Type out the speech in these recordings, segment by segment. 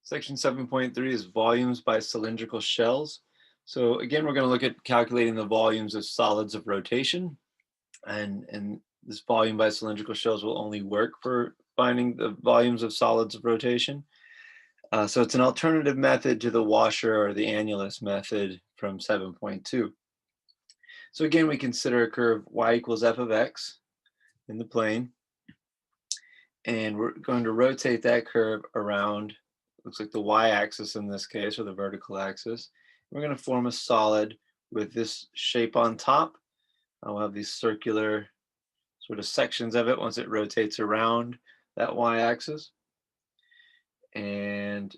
Section 7.3 is volumes by cylindrical shells. So again, we're going to look at calculating the volumes of solids of rotation. And this volume by cylindrical shells will only work for finding the volumes of solids of rotation. So it's an alternative method to the washer or the annulus method from 7.2. So again, we consider a curve y equals f of x in the plane. And we're going to rotate that curve around, looks like the y-axis in this case, or the vertical axis. We're going to form a solid with this shape on top. We'll have these circular sort of sections of it once it rotates around that y-axis. And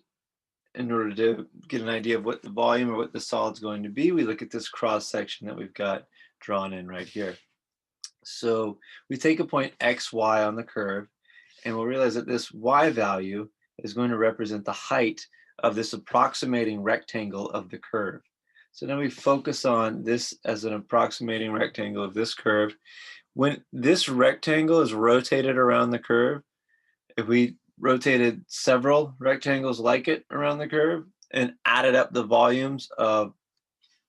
in order to get an idea of what the volume or what the solid's going to be, we look at this cross section that we've got drawn in right here. So we take a point x, y on the curve, and we'll realize that this y value is going to represent the height of this approximating rectangle of the curve. So now we focus on this as an approximating rectangle of this curve. When this rectangle is rotated around the curve, if we rotated several rectangles like it around the curve and added up the volumes of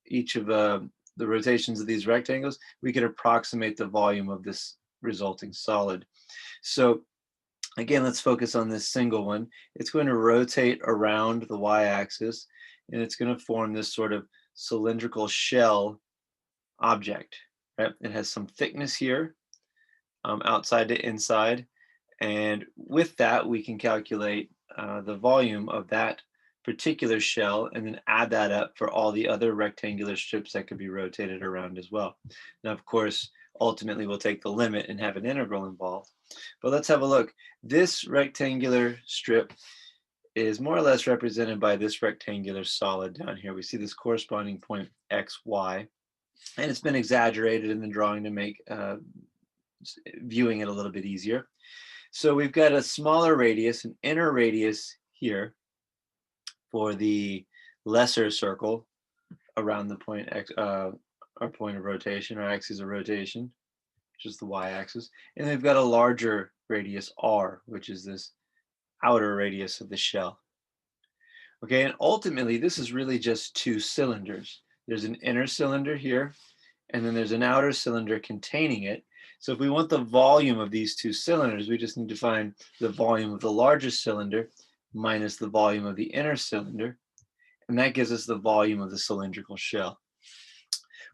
each of the rotations of these rectangles, we could approximate the volume of this resulting solid. So again, let's focus on this single one. It's going to rotate around the y-axis, and it's going to form this sort of cylindrical shell object. Right? It has some thickness here, outside to inside, and with that, we can calculate the volume of that particular shell and then add that up for all the other rectangular strips that could be rotated around as well. Now, of course, ultimately we'll take the limit and have an integral involved. But let's have a look. This rectangular strip is more or less represented by this rectangular solid down here. We see this corresponding point x, y, and it's been exaggerated in the drawing to make viewing it a little bit easier. So we've got a smaller radius, an inner radius here for the lesser circle around the point x, our point of rotation, our axis of rotation, which is the y-axis. And we've got a larger radius r, which is this outer radius of the shell. Okay, and ultimately this is really just two cylinders. There's an inner cylinder here, and then there's an outer cylinder containing it. So if we want the volume of these two cylinders, we just need to find the volume of the largest cylinder minus the volume of the inner cylinder, and that gives us the volume of the cylindrical shell.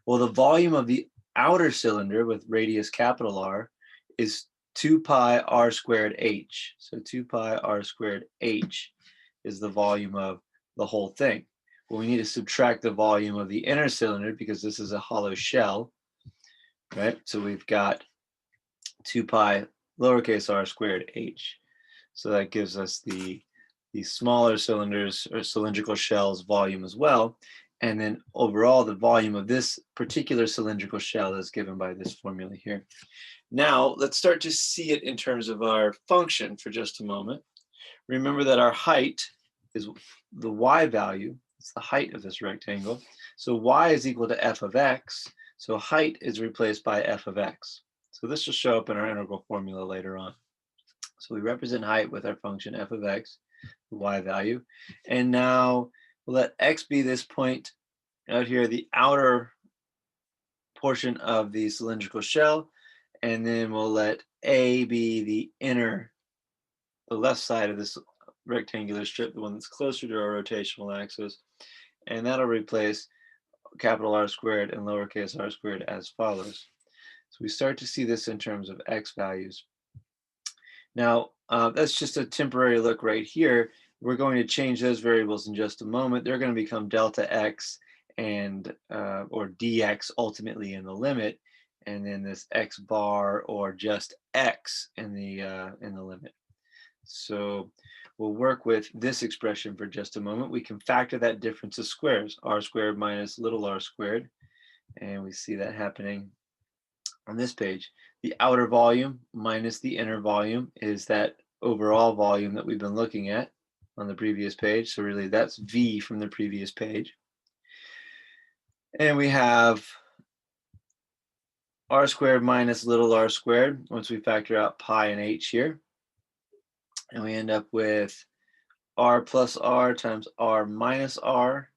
Well, the volume of the outer cylinder with radius capital R is 2 pi r squared h. So 2 pi r squared h is the volume of the whole thing. Well, we need to subtract the volume of the inner cylinder because this is a hollow shell, right? So we've got 2 pi lowercase r squared h. So that gives us the smaller cylinders or cylindrical shells volume as well. And then overall, the volume of this particular cylindrical shell is given by this formula here. Now, let's start to see it in terms of our function for just a moment. Remember that our height is the y value. It's the height of this rectangle. So y is equal to f of x. So height is replaced by f of x. So this will show up in our integral formula later on. So we represent height with our function f of x, the y value. And now we'll let x be this point out here, the outer portion of the cylindrical shell. And then we'll let a be the inner, the left side of this rectangular strip, the one that's closer to our rotational axis. And that'll replace capital R squared and lowercase r squared as follows. So we start to see this in terms of x values. Now, that's just a temporary look right here. We're going to change those variables in just a moment. They're going to become delta x and or dx ultimately in the limit, and then this x bar or just x in the limit. So we'll work with this expression for just a moment. We can factor that difference as squares, r squared minus little r squared, and we see that happening on this page. The outer volume minus the inner volume is that overall volume that we've been looking at on the previous page. So really that's V from the previous page. And we have r squared minus little r squared once we factor out pi and h here. And we end up with r plus r times r minus r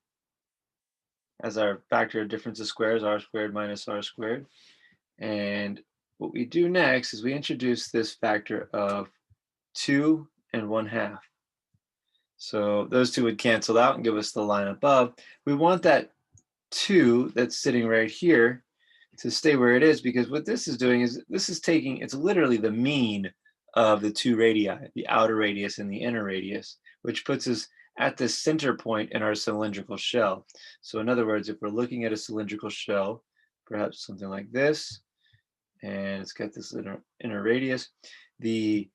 as our factor of difference of squares, r squared minus r squared. And what we do next is we introduce this factor of 2 and 1/2. So those two would cancel out and give us the line above. We want that 2 that's sitting right here to stay where it is, because what this is doing is this is taking, it's literally the mean of the two radii, the outer radius and the inner radius, which puts us at the center point in our cylindrical shell. So in other words, if we're looking at a cylindrical shell, perhaps something like this, and it's got this inner radius, the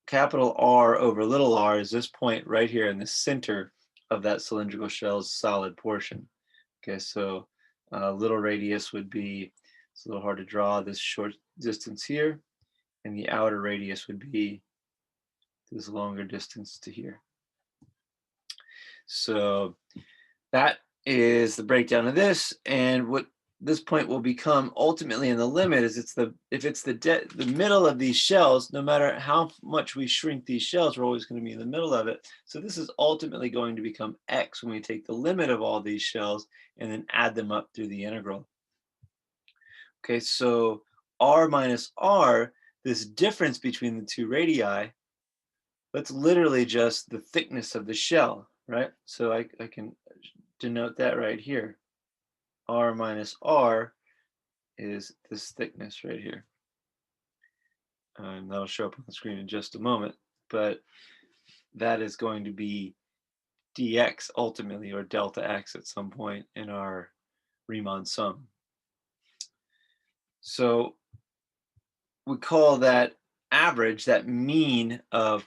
capital R over little r is this point right here in the center of that cylindrical shell's solid portion. Okay, so little radius would be, it's a little hard to draw this short distance here, and the outer radius would be this longer distance to here. So that is the breakdown of this, and what this point will become ultimately in the limit is if it's the middle of these shells, no matter how much we shrink these shells, we're always going to be in the middle of it. So this is ultimately going to become x when we take the limit of all these shells and then add them up through the integral. Okay, so r minus r, this difference between the two radii, that's literally just the thickness of the shell, right? So I can denote that right here. R minus R is this thickness right here. And that'll show up on the screen in just a moment, but that is going to be dx ultimately, or delta x at some point in our Riemann sum. So we call that average, that mean of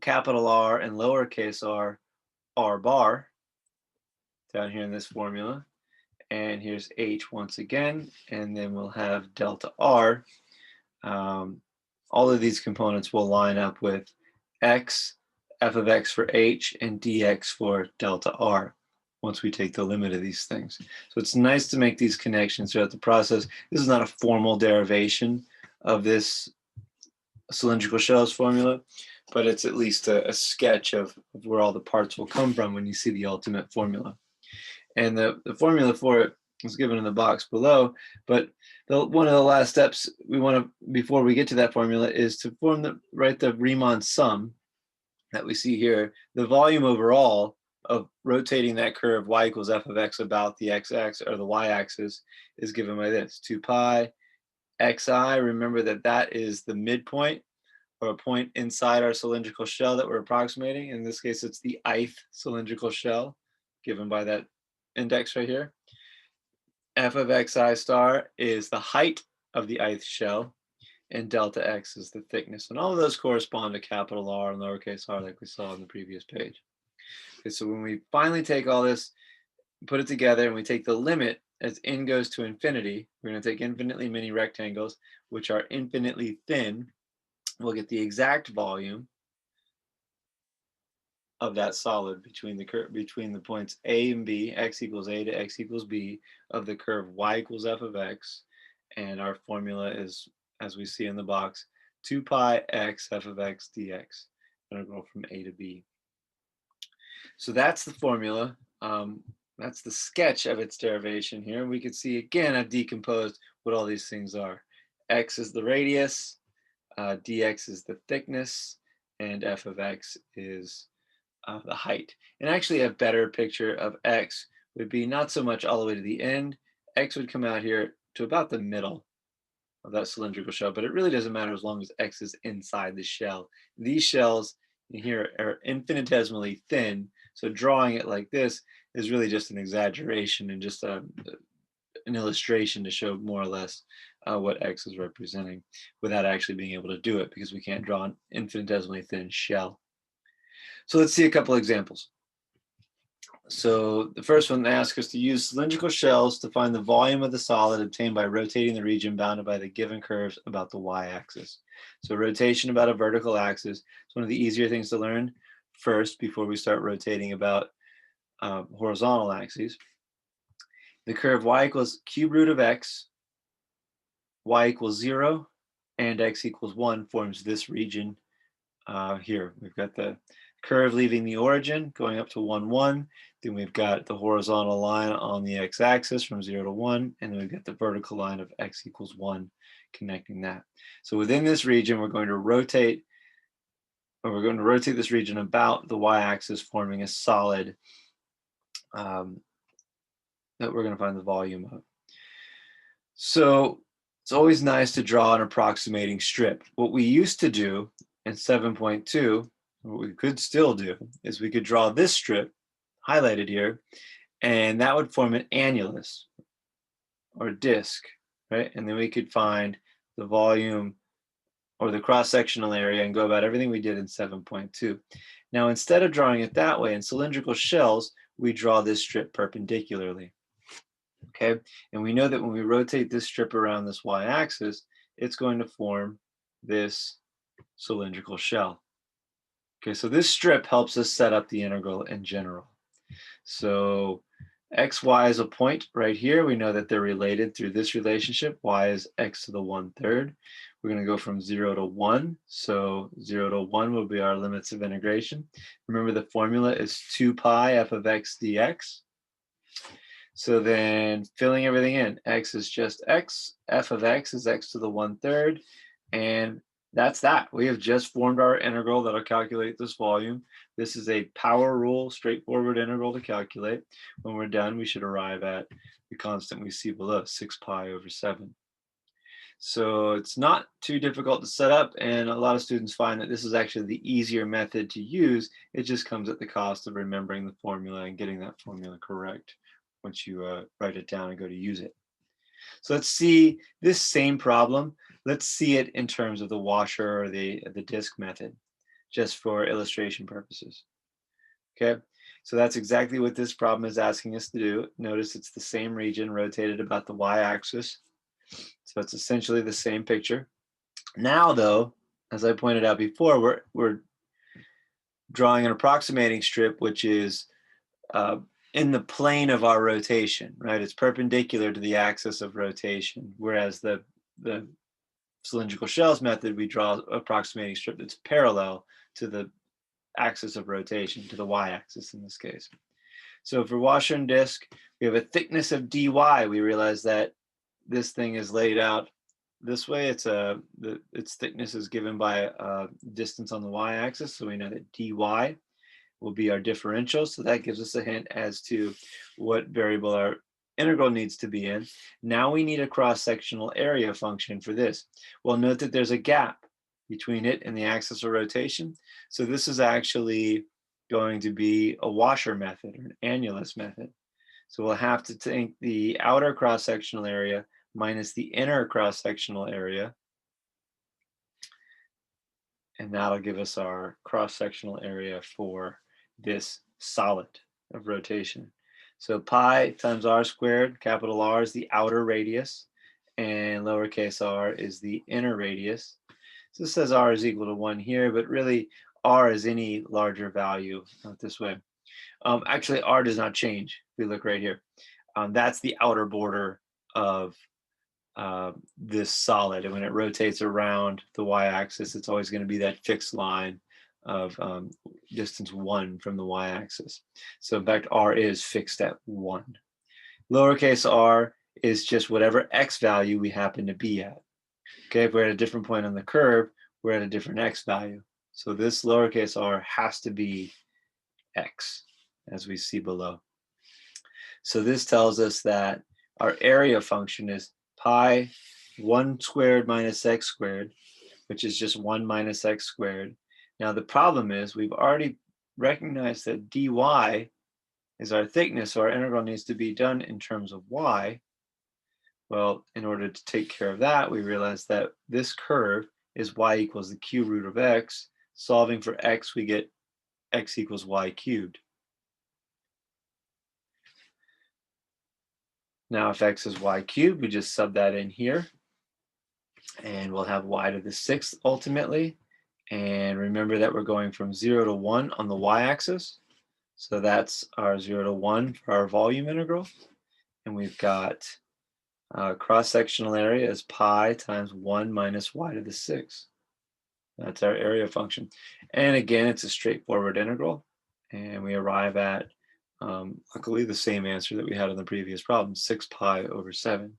capital R and lowercase r, r bar, down here in this formula. And here's h once again, and then we'll have delta r. All of these components will line up with x, f of x for h, and dx for delta r once we take the limit of these things. So it's nice to make these connections throughout the process. This is not a formal derivation of this cylindrical shells formula, but it's at least a sketch of where all the parts will come from when you see the ultimate formula. And the formula for it is given in the box below, but one of the last steps we want to, before we get to that formula, is to write the Riemann sum that we see here. The volume overall of rotating that curve y equals f of x about the x-axis or the y-axis is given by this, 2 pi xi. Remember that that is the midpoint, or a point inside our cylindrical shell that we're approximating. In this case, it's the ith cylindrical shell, given by that index right here. F of xi star is the height of the ith shell, and delta x is the thickness. And all of those correspond to capital R and lowercase r, like we saw on the previous page. Okay, so when we finally take all this, put it together, and we take the limit as n goes to infinity, we're going to take infinitely many rectangles, which are infinitely thin. We'll get the exact volume of that solid between the points A and B, x equals A to x equals B, of the curve y equals f of x. And our formula is, as we see in the box, 2 pi x f of x dx, integral from A to B. So that's the formula. That's the sketch of its derivation here. We can see, again, I've decomposed what all these things are. X is the radius, dx is the thickness, and f of x is the height. And actually a better picture of x would be not so much all the way to the end. X would come out here to about the middle of that cylindrical shell, but it really doesn't matter as long as x is inside the shell. These shells in here are infinitesimally thin, so drawing it like this is really just an exaggeration and just an illustration to show more or less what x is representing, without actually being able to do it, because we can't draw an infinitesimally thin shell. So let's see a couple examples. So the first one, they ask us to use cylindrical shells to find the volume of the solid obtained by rotating the region bounded by the given curves about the y-axis. So rotation about a vertical axis is one of the easier things to learn first before we start rotating about horizontal axes. The curve y equals cube root of x, y equals 0, and x equals 1 forms this region here. We've got the curve leaving the origin going up to 1, 1. Then we've got the horizontal line on the x-axis from 0 to 1. And then we've got the vertical line of x equals 1 connecting that. So within this region, we're going to rotate this region about the y-axis, forming a solid that we're going to find the volume of. So it's always nice to draw an approximating strip. What we used to do in 7.2, what we could still do, is we could draw this strip highlighted here, and that would form an annulus or a disk, right? And then we could find the volume or the cross-sectional area and go about everything we did in 7.2. Now, instead of drawing it that way, in cylindrical shells, we draw this strip perpendicularly. Okay, and we know that when we rotate this strip around this y-axis, it's going to form this cylindrical shell. Okay, so this strip helps us set up the integral in general. So x, y is a point right here. We know that they're related through this relationship. Y is x to the 1/3. We're going to go from 0 to 1. So 0 to 1 will be our limits of integration. Remember, the formula is 2 pi f of x dx. So then filling everything in, x is just x, f of x is x to the 1/3, and that's that. We have just formed our integral that'll calculate this volume. This is a power rule, straightforward integral to calculate. When we're done, we should arrive at the constant we see below, 6 pi over 7. So it's not too difficult to set up, and a lot of students find that this is actually the easier method to use. It just comes at the cost of remembering the formula and getting that formula correct once you write it down and go to use it. So let's see this same problem. Let's see it in terms of the washer or the disk method, just for illustration purposes. Okay, so that's exactly what this problem is asking us to do. Notice it's the same region rotated about the y-axis. So it's essentially the same picture. Now, though, as I pointed out before, we're drawing an approximating strip, which is in the plane of our rotation, right? It's perpendicular to the axis of rotation, whereas the cylindrical shells method, we draw an approximating strip that's parallel to the axis of rotation, to the y-axis in this case. So for washer and disk, we have a thickness of dy. We realize that this thing is laid out this way. Its thickness is given by distance on the y-axis, so we know that dy will be our differential. So that gives us a hint as to what variable our integral needs to be in. Now we need a cross-sectional area function for this. Well, note that there's a gap between it and the axis of rotation. So this is actually going to be a washer method or an annulus method. So we'll have to take the outer cross-sectional area minus the inner cross-sectional area, and that'll give us our cross-sectional area for this solid of rotation. So pi times r squared, capital R is the outer radius, and lowercase r is the inner radius. So this says r is equal to 1 here, but really r is any larger value, not this way. Actually, r does not change. If we look right here, that's the outer border of this solid, and when it rotates around the y-axis, it's always going to be that fixed line of distance 1 from the y-axis. So in fact, r is fixed at 1. Lowercase r is just whatever x value we happen to be at. Okay, if we're at a different point on the curve, we're at a different x value. So this lowercase r has to be x, as we see below. So this tells us that our area function is pi 1 squared minus x squared, which is just 1 minus x squared. Now the problem is we've already recognized that dy is our thickness, so our integral needs to be done in terms of y. Well, in order to take care of that, we realize that this curve is y equals the cube root of x. Solving for x, we get x equals y cubed. Now, if x is y cubed, we just sub that in here, and we'll have y to the 6th ultimately. And remember that we're going from 0 to 1 on the y-axis. So that's our 0 to 1 for our volume integral. And we've got cross-sectional area is pi times 1 minus y to the 6th. That's our area function. And again, it's a straightforward integral. And we arrive at, luckily, the same answer that we had in the previous problem, 6 pi over 7.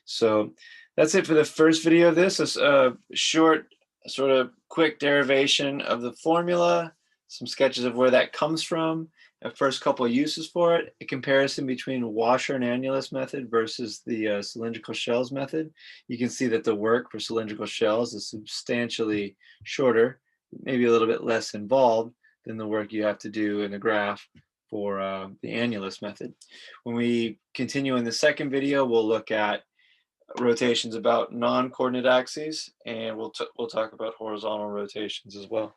So that's it for the first video of this. It's a short, sort of quick derivation of the formula, some sketches of where that comes from, a first couple of uses for it, a comparison between washer and annulus method versus the cylindrical shells method. You can see that the work for cylindrical shells is substantially shorter, maybe a little bit less involved than the work you have to do in the graph for the annulus method. When we continue in the second video, we'll look at rotations about non-coordinate axes, and we'll talk about horizontal rotations as well.